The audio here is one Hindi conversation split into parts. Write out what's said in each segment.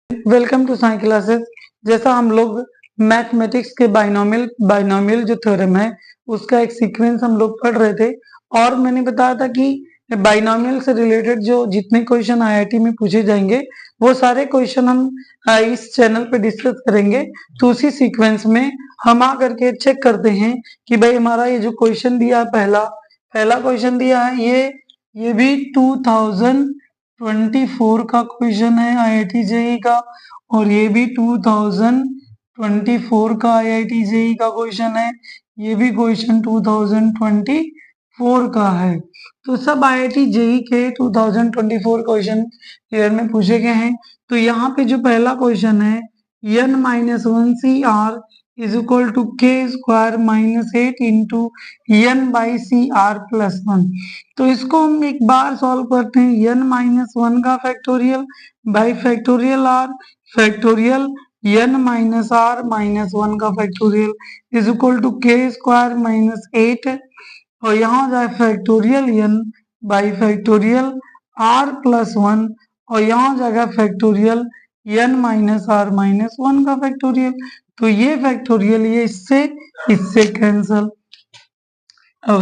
Welcome to Sai classes. जैसा हम लोग मैथमेटिक्स के बाइनोमियल जो थ्योरम है उसका एक सीक्वेंस हम लोग पढ़ रहे थे और मैंने बताया था कि बाइनोमियल से रिलेटेड जो जितने क्वेश्चन आईआईटी में पूछे जाएंगे वो सारे क्वेश्चन हम इस चैनल पे डिस्कस करेंगे। तो उसी सीक्वेंस में हम आ करके चेक करते हैं कि भाई हमारा ये जो क्वेश्चन दिया है पहला क्वेश्चन दिया है ये भी 2024 का क्वेश्चन है आईआईटी जेई का, और ये भी 2024 का आईआईटी जेई का क्वेश्चन है। ये भी क्वेश्चन 2024 का है। तो सब आईआईटी जेई के 2024 क्वेश्चन ईयर में पूछे गए हैं। तो यहाँ पे जो पहला क्वेश्चन है n-1 CR is equal to k square minus 8 into n by CR plus 1। तो इसको हम एक बार सॉल्व करते हैं। n-1 का factorial by factorial r factorial n-r-1 का factorial is equal to k square minus 8, और यहाँ हो जाए factorial n by factorial r plus 1, और यहाँ हो जाएगा फैक्टोरियल n-r-1 का फैक्टोरियल। तो ये फैक्टोरियल ये इससे कैंसल,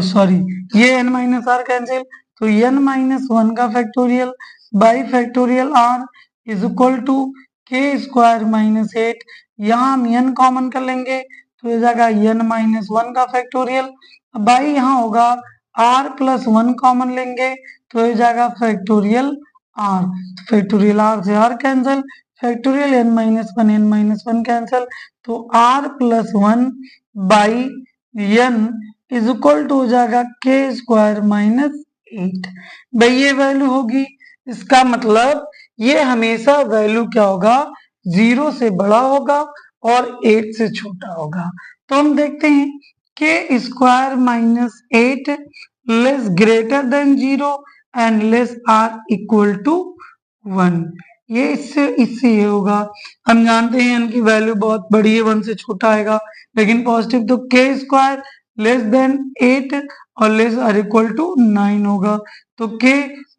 सॉरी ये n-r कैंसिल, तो n-1 का factorial by factorial r is equal to k square minus 8। यहाँ हम n कॉमन कर लेंगे तो ये जाएगा n-1 का फैक्टोरियल, बाई यहाँ होगा r प्लस 1 कॉमन लेंगे तो ये जाएगा फैक्टोरियल r, फैक्टोरियल r से r cancel, factorial n-1 cancel, तो r plus 1 by n is equal to हो जाएगा k स्क्वायर माइनस 8। भाई ये वैल्यू होगी, इसका मतलब ये हमेशा वैल्यू क्या होगा, 0 से बड़ा होगा और 8 से छोटा होगा। तो हम देखते हैं k square minus 8 less greater than 0 and less or equal to 1। ये इससे ये होगा। हम जानते हैं इनकी वैल्यू बहुत बड़ी है, 1 से छोटा आएगा, लेकिन पॉजिटिव तो k स्क्वायर लेस देन 8 और लेस आर इक्वल टू 9 होगा। तो k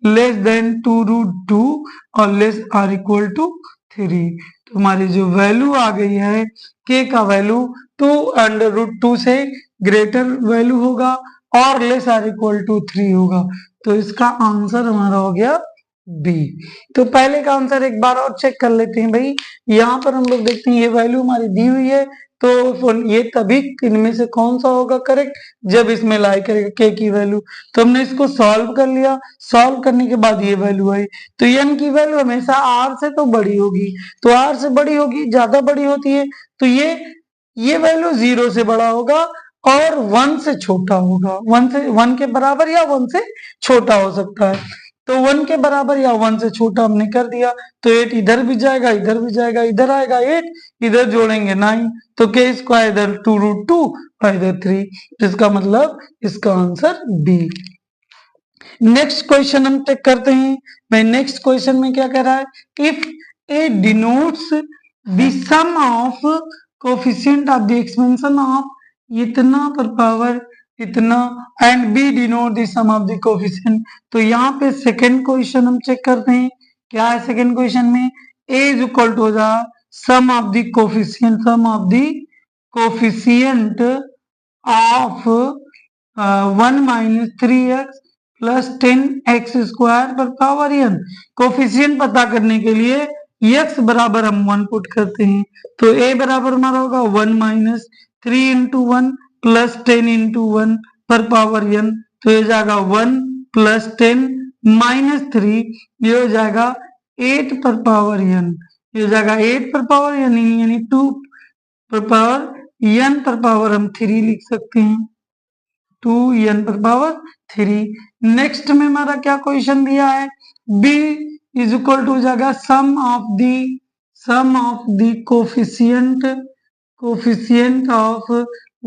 लेस देन 2√2 और लेस आर इक्वल टू 3। तो हमारी जो वैल्यू आ गई है k का वैल्यू 2√2 से ग्रेटर वैल्यू होगा और लेस आर इक्वल टू 3 होगा। तो इसका आंसर हमारा हो गया बी। तो पहले का आंसर एक बार और चेक कर लेते हैं। भाई यहाँ पर हम लोग देखते हैं ये वैल्यू हमारी दी हुई है, तो ये तभी इनमें से कौन सा होगा करेक्ट जब इसमें लाई करेगा k की वैल्यू। तो हमने इसको सॉल्व कर लिया, सॉल्व करने के बाद ये वैल्यू आई। तो n की वैल्यू हमेशा r से तो बड़ी होगी, तो r से बड़ी होगी, ज्यादा बड़ी होती है, तो ये वैल्यू 0 से बड़ा होगा और 1 से छोटा होगा। 1 के बराबर या 1 से छोटा हो सकता है। तो 1 के बराबर या 1 से छोटा हमने कर दिया, तो 8 इधर भी जाएगा, इधर भी जाएगा, इधर आएगा 8, इधर जोड़ेंगे 9, तो k स्क्वायर इधर 2√2 और इधर 3। इसका मतलब इसका आंसर बी। नेक्स्ट क्वेश्चन हम चेक करते हैं। भाई नेक्स्ट क्वेश्चन में क्या कह रहा है, if A denotes the sum of coefficient of the expansion of इतना पर पावर इतना and B denote the sum of the coefficient. तो यहाँ पे सेकंड क्वेश्चन हम चेक करते हैं। क्या है सेकंड क्वेश्चन में, a is equal to the sum of the coefficient of 1 minus 3x plus 10x square पर पावर n। कोफिशिएंट पता करने के लिए x बराबर हम 1 पुट करते हैं, तो a बराबर हमारा होगा 1 माइनस 3 इंटू 1 प्लस 10 इंटू 1 पर पावर n। तो ये जाएगा 1 प्लस 10 माइनस 3, ये हो जाएगा 8 पर पावर n, ये हो जाएगा 8 पर पावर n यानी 2 पर पावर n पर पावर हम 3 लिख सकते हैं, 2n पर पावर 3। नेक्स्ट में हमारा क्या क्वेश्चन दिया है, b इज इक्वल टू जाएगा sum of the coefficient of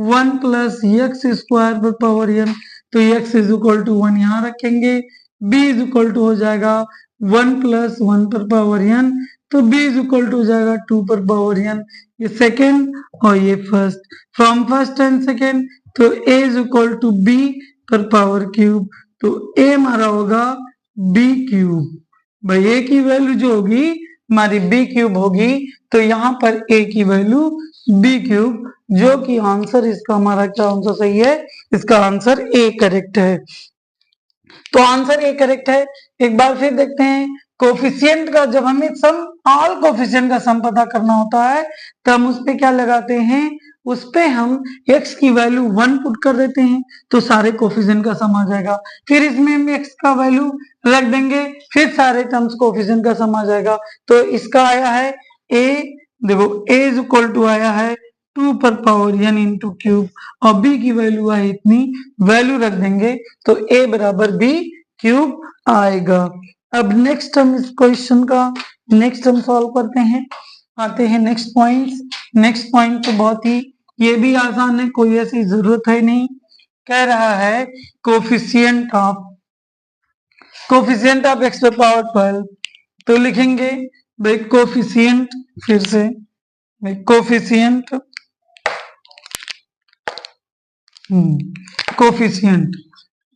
1 plus x square पर पावर n। तो x इज इक्वल टू 1 यहाँ रखेंगे, b इज इक्वल टू हो जाएगा 1 प्लस 1 पर पावर n, तो b इज इक्वल टू हो जाएगा 2 पर पावर n। ये सेकेंड और ये first, from first and second, तो a is equal to b पर पावर क्यूब, तो a हमारा होगा b क्यूब। भाई a की वैल्यू जो होगी हमारी बी क्यूब होगी, तो यहाँ पर ए की वैल्यू बी क्यूब, जो कि आंसर इसका हमारा क्या आंसर सही है, इसका आंसर ए करेक्ट है। तो आंसर ए करेक्ट है। एक बार फिर देखते हैं कोफिशिएंट का, जब हमें सम ऑल कोफिशिएंट का सम पता करना होता है तो हम उस पे क्या लगाते हैं, उस पे हम x की वैल्यू 1 पुट कर देते हैं तो सारे कोफिशिएंट का सम आ जाएगा। फिर इसमें हम x का वैल्यू रख देंगे, फिर सारे टर्म्स कोफिशिएंट का सम आ जाएगा। तो इसका आया है a, देखो a इज इक्वल टू आया है 2 पर पावर n इंटू क्यूब, और b की वैल्यू है इतनी, वैल्यू रख देंगे तो a बराबर b क्यूब आएगा। अब नेक्स्ट हम इस क्वेश्चन का नेक्स्ट हम सॉल्व करते हैं, आते हैं नेक्स्ट पॉइंट। नेक्स्ट पॉइंट तो बहुत ही, ये भी आसान है, कोई ऐसी जरूरत है नहीं। कह रहा है कोफिशिएंट ऑफ x पे पावर 12, तो लिखेंगे भाई कोफिशिएंट, फिर से कोफिशिएंट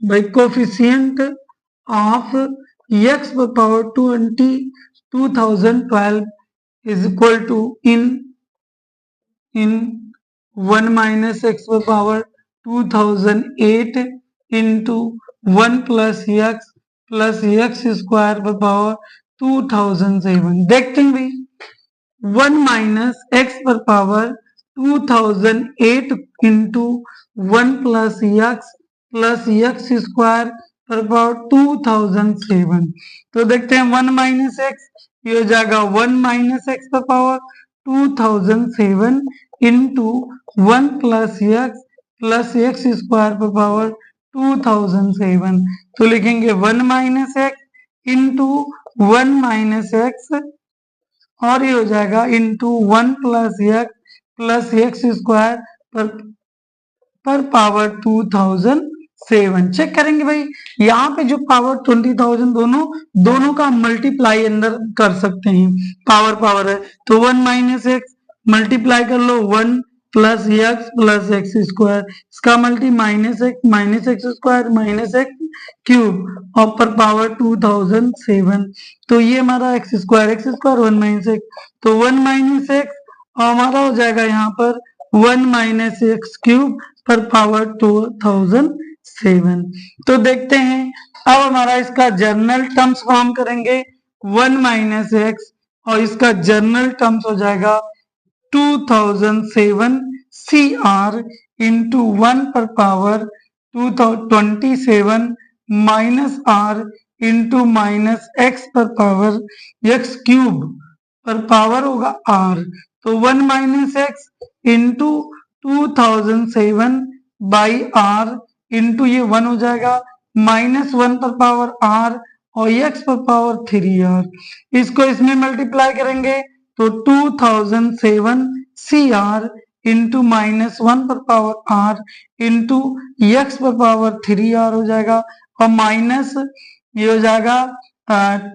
भाई कोफिशिएंट ऑफ x पे power 2012 is equal to in 1 minus x per power 2008 into 1 plus x square per power 2007। देखते हैं भाई 1 minus x per power 2008 into 1 plus x square पर पावर 2007। तो देखते हैं 1 माइनस एक्स, ये हो जाएगा 1 माइनस एक्स पर power 2007 into 1 plus x square पर पावर 2007। तो लिखेंगे 1 minus x into 1 minus x, और ये हो जाएगा इंटू 1 प्लस एक्स स्क्वायर पर पावर 2007। चेक करेंगे भाई, यहाँ पे जो पावर 20,000 दोनों का मल्टीप्लाई अंदर कर सकते हैं, पावर है तो 1 माइनस एक्स मल्टीप्लाई कर लो 1 प्लस एक्स स्क्वायर, इसका multi minus x square minus x cube और पर पावर 2007। तो ये हमारा एक्स स्क्वायर 1 माइनस एक्स, तो 1 माइनस एक्स और हमारा हो जाएगा यहाँ पर 1 माइनस एक्स क्यूब पर पावर 2007। तो देखते हैं अब हमारा इसका जर्नल टर्म्स फॉर्म करेंगे 1 माइनस एक्स, और इसका जर्नल टर्म्स हो जाएगा 2007 CR इंटू 1 पर power 27 minus R into minus x पर पावर एक्स क्यूब पर पावर होगा R। तो 1 minus x into 2007 by R into ये 1 हो जाएगा माइनस 1 पर पावर R और x पर पावर 3R, इसको इसमें मल्टीप्लाई करेंगे तो 2007 CR इंटू माइनस 1 पर पावर R इंटू x पर पावर 3R हो जाएगा, और माइनस ये हो जाएगा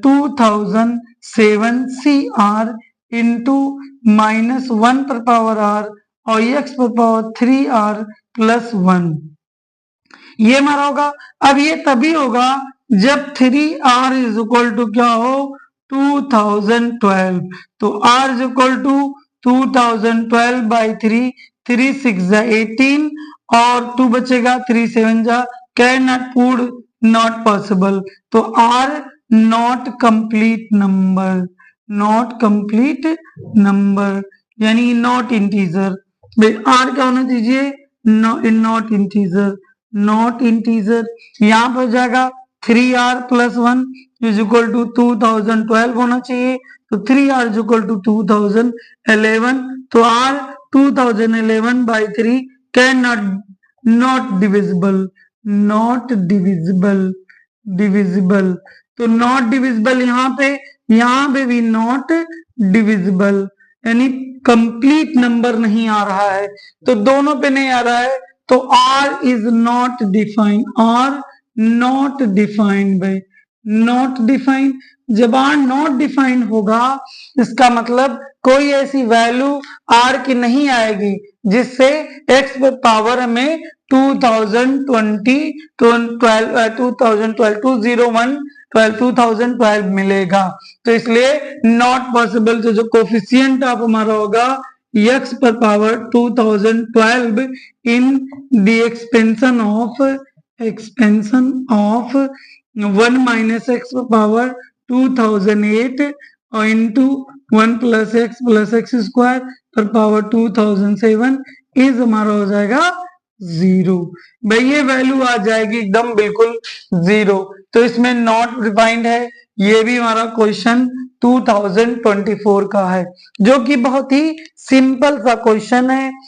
2007 CR इंटू माइनस 1 पर पावर R और x पर पावर 3R प्लस 1, ये हमारा होगा। अब ये तभी होगा जब 3R इज इक्वल टू क्या हो 2012, तो R is equal to 2012 by 3 6 जा 18 और 2 बचेगा 3 7 जा, can not put not possible, तो R नॉट कंप्लीट नंबर यानी नॉट इंटीजर। R क्या होना चाहिए, नॉट इंटीजर। यहाँ पर हो जाएगा 3R plus 1 is equal to 2012 होना चाहिए, तो 3R इज इक्वल टू 2011, तो R 2011 by 3 can not divisible, तो नॉट डिविजिबल यहाँ पे भी नॉट डिविजिबल यानी कंप्लीट नंबर नहीं आ रहा है, तो दोनों पे नहीं आ रहा है, तो R इज नॉट डिफाइंड भाई, नॉट डिफाइंड। जब R नॉट डिफाइंड होगा इसका मतलब कोई ऐसी वैल्यू R की नहीं आएगी जिससे x पे पावर हमें 2001 2012 मिलेगा। तो इसलिए नॉट पॉसिबल। तो जो कोफिशिएंट ऑफ हमारा होगा x पर power 2012 in the expansion of 1 minus x पर power 2008 into 1 plus x square पर पावर 2007 इज हमारा हो जाएगा 0। भाई ये वैल्यू आ जाएगी एकदम बिल्कुल 0। तो इसमें नॉट डिफाइंड है। ये भी हमारा क्वेश्चन 2024 का है, जो कि बहुत ही सिंपल सा क्वेश्चन है।